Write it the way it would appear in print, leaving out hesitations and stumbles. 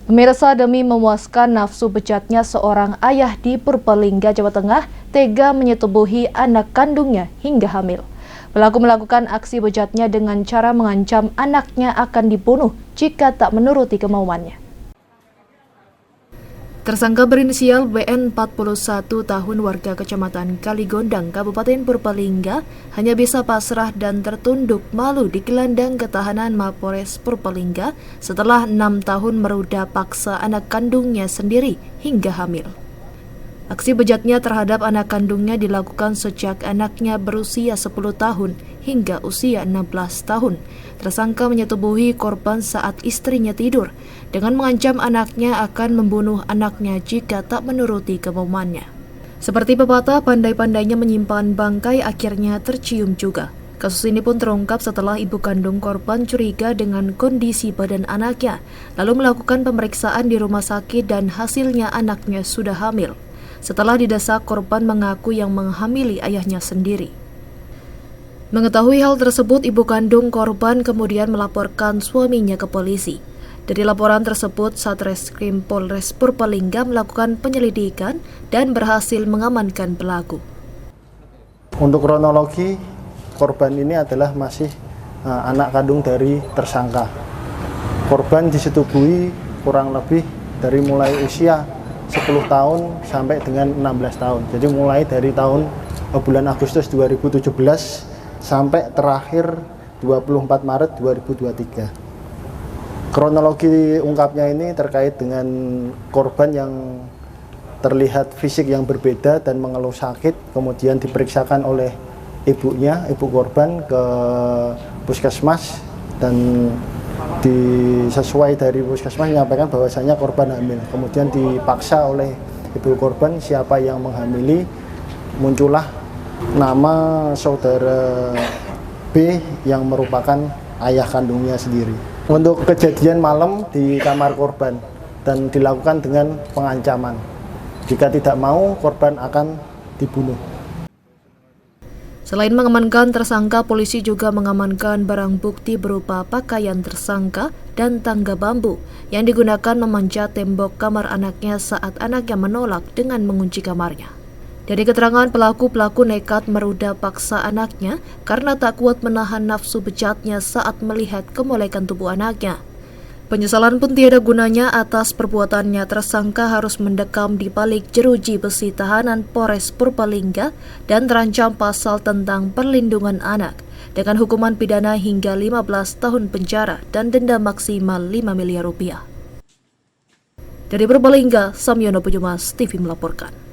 Pemirsa, demi memuaskan nafsu bejatnya, seorang ayah di Purbalingga, Jawa Tengah tega menyetubuhi anak kandungnya hingga hamil. Pelaku melakukan aksi bejatnya dengan cara mengancam anaknya akan dibunuh jika tak menuruti kemauannya. Tersangka berinisial BN 41 tahun warga Kecamatan Kaligondang, Kabupaten Purbalingga hanya bisa pasrah dan tertunduk malu di gelandang ketahanan Mapores Purbalingga setelah 6 tahun meruda paksa anak kandungnya sendiri hingga hamil. Aksi bejatnya terhadap anak kandungnya dilakukan sejak anaknya berusia 10 tahun hingga usia 16 tahun. Tersangka menyetubuhi korban saat istrinya tidur dengan mengancam anaknya akan membunuh anaknya jika tak menuruti kemauannya. Seperti pepatah, pandai-pandainya menyimpan bangkai akhirnya tercium juga. Kasus ini pun terungkap setelah ibu kandung korban curiga dengan kondisi badan anaknya, lalu melakukan pemeriksaan di rumah sakit dan hasilnya anaknya sudah hamil. Setelah didesak, korban mengaku yang menghamili ayahnya sendiri. Mengetahui hal tersebut, ibu kandung korban kemudian melaporkan suaminya ke polisi. Dari laporan tersebut, Satreskrim Polres Purbalingga melakukan penyelidikan dan berhasil mengamankan pelaku. Untuk kronologi, korban ini adalah masih anak kandung dari tersangka. Korban disetubuhi kurang lebih dari mulai usia 10 tahun sampai dengan 16 tahun. Jadi mulai dari bulan Agustus 2017 sampai terakhir 24 Maret 2023. Kronologi ungkapnya ini terkait dengan korban yang terlihat fisik yang berbeda dan mengeluh sakit, kemudian diperiksakan oleh ibunya, ibu korban ke puskesmas, dan sesuai dari puskesmas menyampaikan bahwasanya korban hamil. Kemudian dipaksa oleh ibu korban siapa yang menghamili, muncullah nama saudara B yang merupakan ayah kandungnya sendiri. Untuk kejadian malam di kamar korban dan dilakukan dengan pengancaman. Jika tidak mau, korban akan dibunuh. Selain mengamankan tersangka, polisi juga mengamankan barang bukti berupa pakaian tersangka dan tangga bambu yang digunakan memanjat tembok kamar anaknya saat anaknya menolak dengan mengunci kamarnya. Dari keterangan pelaku nekat meruda paksa anaknya karena tak kuat menahan nafsu bejatnya saat melihat kemolekan tubuh anaknya. Penyesalan pun tiada gunanya atas perbuatannya. Tersangka harus mendekam di balik jeruji besi tahanan Polres Purbalingga dan terancam pasal tentang perlindungan anak dengan hukuman pidana hingga 15 tahun penjara dan denda maksimal 5 miliar rupiah. Dari Purbalingga, Samyono Pujumas TV melaporkan.